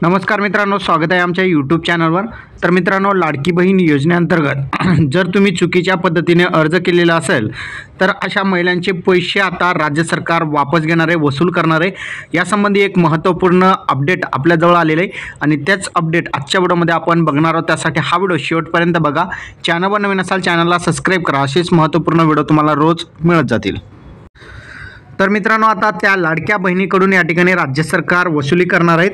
नमस्कार मित्रांनो, स्वागत आहे आमच्या यूट्यूब चॅनलवर। तर मित्रांनो, लाडकी बहीण योजनेअंतर्गत जर तुम्ही चुकीच्या पद्धतीने अर्ज केलेला असेल तर अशा महिलांचे पैसे आता राज्य सरकार वापस घेणार आहे, वसूल करणार आहे। यासंबंधी एक महत्त्वपूर्ण अपडेट आपल्याजवळ आलेले आहे आणि त्याच अपडेट आजच्या व्हिडिओमध्ये आपण बघणार आहोत। त्यासाठी हा व्हिडिओ शेवटपर्यंत बघा। चॅनलवर नवीन असाल चॅनलला सबस्क्राइब करा, असेच महत्त्वपूर्ण व्हिडिओ तुम्हाला रोज मिळत जातील। तर मित्रांनो, आता त्या लाडक्या बहिणीकडून या ठिकाणी राज्य सरकार वसुली करणार आहेत।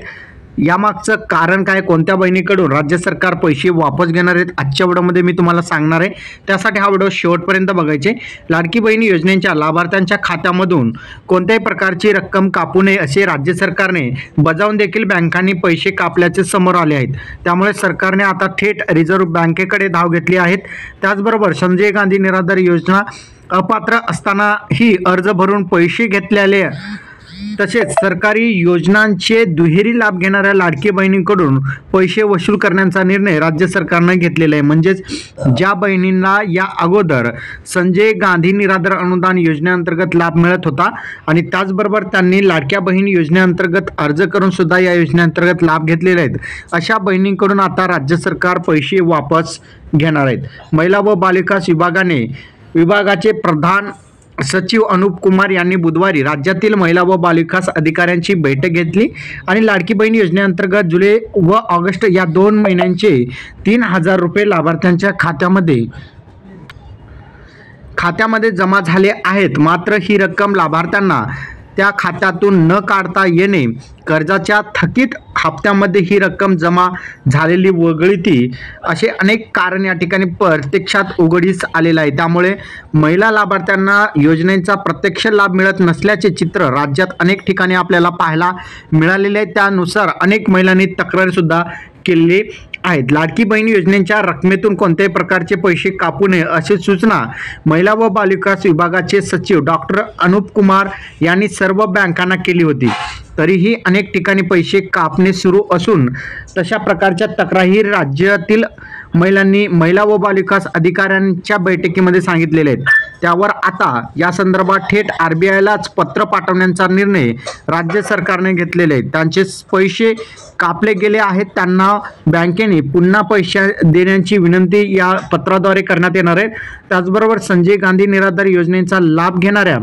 यामागचं कारण काय, कोणत्या बहिणीकडून राज्य सरकार पैसे वापस घेणार आहेत, आजच्या व्हिडिओमध्ये मी तुम्हाला सांगणार आहे। त्यासाठी हा व्हिडिओ शेवटपर्यंत बघायचे। लाडकी बहीण योजनेच्या लाभार्थ्यांच्या खात्यामधून कोणत्याही प्रकारची रक्कम कापू नये असे राज्य सरकारने बजावून देखील बँकांनी पैसे कापल्याचे समोर आले आहेत। त्यामुळे सरकारने आता थेट रिझर्व्ह बँकेकडे धाव घेतली आहे। त्याचबरोबर संजय गांधी निराधार योजना अपात्र असतानाही अर्ज भरून पैसे घेतलेले तसेच सरकारी योजनांचे दुहेरी लाभ घेणाऱ्या लाडकी बहिणींकडून पैसे वसूल करण्याचा निर्णय राज्य सरकारने घेतलेला आहे। म्हणजेच ज्या बहिणींना या अगोदर संजय गांधी निराधार अनुदान योजनेअंतर्गत लाभ मिळत होता आणि त्याचबरोबर त्यांनी लाडक्या बहीण योजनेअंतर्गत अर्ज करून सुद्धा या योजनेअंतर्गत लाभ घेतलेले आहेत, अशा बहिणींकडून आता राज्य सरकार पैसे वापस घेणार आहेत। महिला व बालविकास विभागाचे प्रधान सचिव अनूप कुमार यांनी बुधवारी राज्यातील महिला व बालविकास अधिकाऱ्यांची बैठक घेतली आणि लाडकी बहीण योजनेअंतर्गत जुलै व ऑगस्ट या 2 महिन्यांचे 3,000 रुपये लाभार्थ्यांच्या खात्यामध्ये जमा झाले आहेत। मात्र ही रक्कम लाभार्थ्यांना त्या खात्यातून न काढता येणे, कर्जाच्या थकीत हप्त्यामध्ये ही रक्कम जमा झालेली वगळती असे अनेक कारण या ठिकाणी प्रत्यक्षात उघडीस आलेलं आहे। त्यामुळे महिला लाभार्थ्यांना योजनेचा प्रत्यक्ष लाभ मिळत नसल्याचे चित्र राज्यात अनेक ठिकाणी आपल्याला पाहायला मिळालेले आहे। त्यानुसार अनेक महिलांनी तक्रारी सुद्धा केलेली आहेत। लाडकी बहीण योजनेच्या रकमेतून कोणत्याही प्रकारचे पैसे कापू नये अशी सूचना महिला व बालविकास विभागाचे सचिव डॉक्टर अनूप कुमार यांनी सर्व बँकांना केली होती। तरीही अनेक ठिकाणी पैसे कापणे सुरू असून तशा प्रकारच्या तक्रारी राज्यातील महिलांनी महिला व बालविकास अधिकाऱ्यांच्या बैठकीमध्ये सांगितलेले आहेत। त्यावर आता या संदर्भात थेट RBIलाच पत्र पाठवण्याचा निर्णय राज्य सरकारने घेतलेले आहे। त्यांचे पैसे कापले गेले आहेत, त्यांना बँकेने पुन्हा पैसे देण्याची विनंती या पत्राद्वारे करण्यात येणार आहे। त्याचबरोबर संजय गांधी निराधार योजनेचा लाभ घेणाऱ्या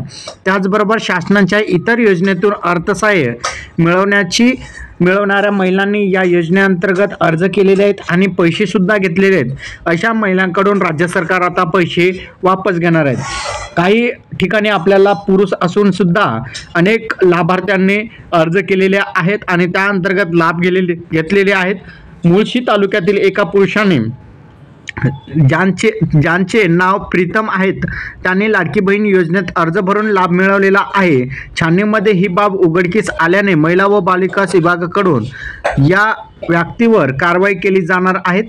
त्याचबरोबर शासनाच्या इतर योजनेतून अर्थसहाय्य मिळवणाऱ्या महिलांनी या योजनेअंतर्गत अर्ज केलेले आहेत आणि पैसे सुद्धा घेतलेले आहेत, अशा महिलांकडून राज्य सरकार आता पैसे वापस घेणार आहेत। काही ठिकाणी आपल्याला पुरुष असून सुद्धा अनेक लाभार्थ्यांनी अर्ज केलेले आहेत आणि त्या अंतर्गत लाभ घेतलेले आहेत। मुळशी तालुक्यातील एका पुरुषाने ज्यांचे नाव प्रीतम आहेत त्यांनी लाडकी बहीण योजनेत अर्ज भरून लाभ मिळवलेला आहे। छाननीमध्ये ही बाब उघडकीस आल्याने महिला व बालविकास विभागाकडून या व्यक्तीवर कारवाई केली जाणार आहे।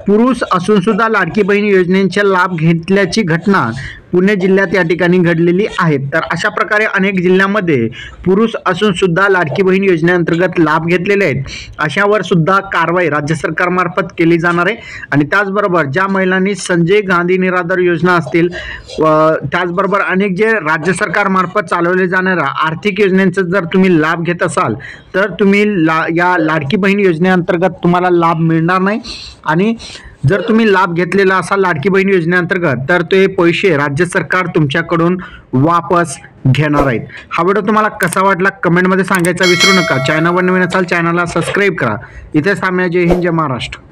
पुरुष असून सुद्धा लाडकी बहीण योजनेचा लाभ घेतल्याची घटना पुणे जिल्ह्यात या ठिकाणी घडलेली आहे। तर अशा प्रकारे अनेक जिल्ह्यांमध्ये पुरुष असून सुद्धा लाडकी बहीण योजनेअंतर्गत लाभ घेतलेले आहेत, अशावर सुद्धा कारवाई राज्य सरकारमार्फत केली जाणार आहे। आणि त्याचबरोबर ज्या महिलांनी संजय गांधी निराधार योजना असतील, त्याचबरोबर अनेक जे राज्य सरकारमार्फत चालवले जाणाऱ्या आर्थिक योजनांचा जर तुम्ही लाभ घेत असाल तर तुम्ही या लाडकी बहीण योजनेअंतर्गत तुम्हाला लाभ मिळणार नाही। आणि जर तुम्ही लाभ घेतलेला असाल लाडकी बहीण योजनेअंतर्गत तर ते पैसे राज्य सरकार तुमच्याकडून वापस घेणार आहेत। हा व्हिडिओ तुम्हाला कसा वाटला कमेंटमध्ये सांगायचा विसरू नका। चॅनलवर नवीन असाल चॅनलला सबस्क्राइब करा। इथेच थांबूया। जय हिंद, जय महाराष्ट्र।